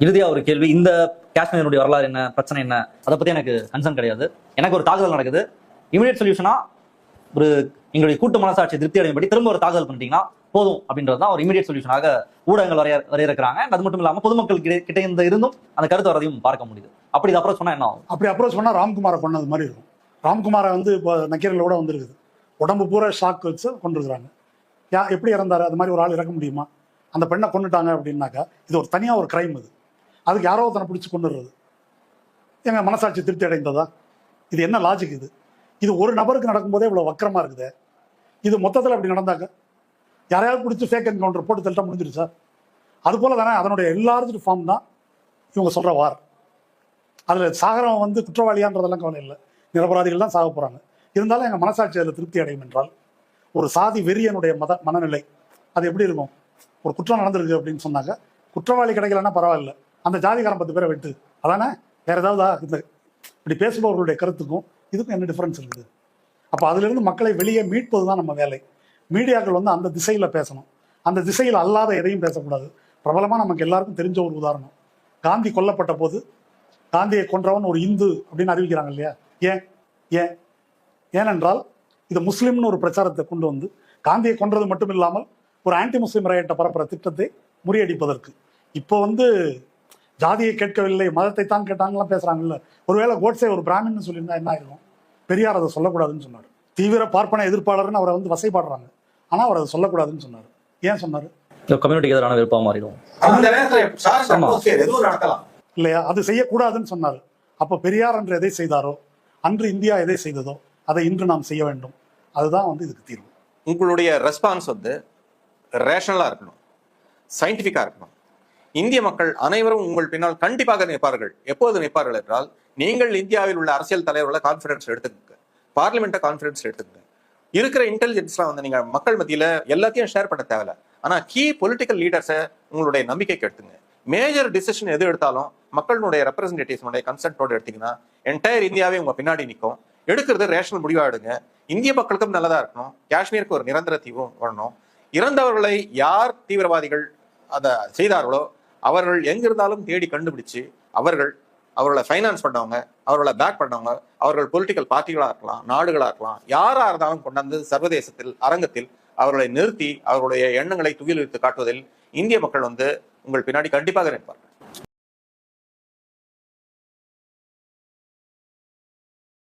இறுதியா ஒரு கேள்வி, இந்த காஷ்மீருடைய வரலாறு என்ன, பிரச்சனை என்ன, அதை பத்தி எனக்கு கன்சர்ன் கிடையாது. எனக்கு ஒரு தாக்குதல் நடக்குது, இமீடியட் சொல்யூஷனா ஒரு எங்களுடைய கூட்டு மனசாட்சி திருப்தி அடையும்படி திரும்ப ஒரு தாக்குதல் பண்ணிட்டீங்கன்னா போதும் அப்படின்றதுதான் ஒரு இமீடியட் சொல்யூஷனாக ஊடகங்கள் வரையறுக்கிறாங்க. அது மட்டும் இல்லாம பொதுமக்கள் கிட்ட இருந்தும் அந்த கருத்து வரதையும் பார்க்க முடியுது. அப்படி இதை அப்ரோச் பண்ணா என்ன ஆகும்? அப்படி அப்ரோச் பண்ணா ராம்குமாரை கொண்டது மாதிரி இருக்கும். ராம்குமாரை வந்து இப்போ நக்கீரல கூட வந்திருக்குது, உடம்பு பூரா ஷாக் வச்சு கொண்டிருக்கிறாங்க. எப்படி இறந்தாரு, அது மாதிரி ஒரு ஆள் இறக்க முடியுமா? அந்த பெண்ணை கொண்டுட்டாங்க அப்படின்னாக்கா இது ஒரு தனியாக ஒரு கிரைம். அதுக்கு யாரோ தன்னை பிடிச்சி கொண்டுடுறது எங்க மனசாட்சி திருப்தி அடைந்ததா? இது என்ன லாஜிக்? இது ஒரு நபருக்கு நடக்கும்போதே இவ்வளவு வக்கரமா இருக்குது. இது மொத்தத்தில் அப்படி நடந்தாக்க யாரையாவது பிடிச்சி ஃபேக் என்கவுண்டர் போட்டு தள்ளிட்டா முடிஞ்சிருச்சா? அது போல தானே அதனுடைய எல்லாரும் ஃபார்ம் தான் இவங்க சொல்ற வார். அதுல சாகரம் வந்து குற்றவாளியான்றதெல்லாம் கவலை இல்லை, நிரபராதிகள் தான் சாக போறாங்க. இருந்தாலும் எங்க மனசாட்சி அதில் திருப்தி அடையும் என்றால் ஒரு சாதி வெறியனுடைய மனநிலை அது எப்படி இருக்கும்? ஒரு குற்றம் நடந்திருக்கு அப்படின்னு சொன்னாக்க குற்றவாளி கிடைக்கலன்னா பரவாயில்ல, அந்த ஜாதிகாரம் 10 பேரை வெட்டு, அதானே. வேற ஏதாவது இந்த இப்படி பேசுபவர்களுடைய கருத்துக்கும் இதுக்கும் என்ன டிஃபரன்ஸ் இருக்குது? அப்போ அதுல இருந்து மக்களை வெளியே மீட்பது தான் நம்ம வேலை. மீடியாக்கள் வந்து அந்த திசையில பேசணும், அந்த திசையில் அல்லாத எதையும் பேசக்கூடாது. பிரபலமா நமக்கு எல்லாருக்கும் தெரிஞ்ச ஒரு உதாரணம், காந்தி கொல்லப்பட்ட போது காந்தியை கொன்றவன் ஒரு இந்து அப்படின்னு அறிவிக்கிறாங்க இல்லையா? ஏன் ஏனென்றால் இது முஸ்லிம்னு ஒரு பிரச்சாரத்தை கொண்டு வந்து காந்தியை கொன்றது மட்டும் இல்லாமல் ஒரு ஆன்டி முஸ்லிம் ரைட்டை பரப்புற திட்டத்தை முறியடிப்பதற்கு. இப்போ வந்து ஜாதியை கேட்கவில்லை, மதத்தை தான் கேட்டாங்கலாம் பேசுறாங்கல்ல. ஒருவேளை கோட்ஸே ஒரு பிராமின்னு சொல்லியிருந்தா என்ன ஆயிருக்கும்? பெரியார் அதை சொல்லக்கூடாதுன்னு சொன்னார். தீவிர பார்ப்பன எதிர்ப்பாளர்னு அவரை வந்து வசைப்பாடுறாங்க, ஆனா அவர் அதை சொல்லக்கூடாதுன்னு சொன்னார். ஏன் சொன்னாரு? கம்யூனிட்டிக்கு எதிரான விருப்பம் மாறிடும் இல்லையா? அது செய்யக்கூடாதுன்னு சொன்னார். அப்போ பெரியார் அன்று எதை செய்தாரோ, அன்று இந்தியா எதை செய்ததோ அதை இன்று நாம் செய்ய வேண்டும். அதுதான் வந்து இதுக்கு தீர்வு. உங்களுடைய ரெஸ்பான்ஸ் வந்து ரேஷனலா இருக்கணும், சயின்டிபிக்கா இருக்கணும். இந்திய மக்கள் அனைவரும் உங்கள் பின்னால் கண்டிப்பாக நிற்பார்கள். எப்போது நிற்பார்கள் என்றால், நீங்கள் இந்தியாவில் உள்ள அரசியல் தலைவர்களை கான்ஃபிடன்ஸ் எடுத்துக்கங்க, பார்லிமெண்ட்டை கான்ஃபிடன்ஸ் எடுத்துக்கங்க. இருக்கிற இன்டெலிஜென்ஸ்லாம் வந்து நீங்க மக்கள் மத்தியில எல்லாத்தையும் ஷேர் பண்ண தேவையில்ல, ஆனா கீ பொலிட்டிக்கல் லீடர்ஸை உங்களுடைய நம்பிக்கைக்கு எடுத்துங்க. மேஜர் டிசிஷன் எது எடுத்தாலும் மக்களுடைய ரெப்ரஸன்டேட்டிவ்ஸுடைய கன்சென்ட்டோடு எடுத்தீங்கன்னா என்டையர் இந்தியாவே உங்க பின்னாடி நிற்கும். எடுக்கிறது ரேஷனல் முடிவா எடுங்க. இந்திய மக்களுக்கும் நல்லதா இருக்கணும், காஷ்மீருக்கு ஒரு நிரந்தர தீர்வு வரணும். இறந்தவர்களை யார் தீவிரவாதிகள் அதை செய்தார்களோ அவர்கள் எங்கிருந்தாலும் தேடி கண்டுபிடிச்சு அவர்களை ஃபைனான்ஸ் பண்ணவங்க, அவர்களை பேக் பண்ணவங்க, அவர்கள் பொலிட்டிக்கல் பார்ட்டிகளா இருக்கலாம், நாடுகளா இருக்கலாம், யாரா இருந்தாலும் கொண்டாந்து சர்வதேசத்தில் அரங்கத்தில் அவர்களை நிறுத்தி அவர்களுடைய எண்ணங்களை துகில் வைத்து காட்டுவதில் இந்திய மக்கள் வந்து உங்கள் பின்னாடி கண்டிப்பாக நிற்பார்கள்.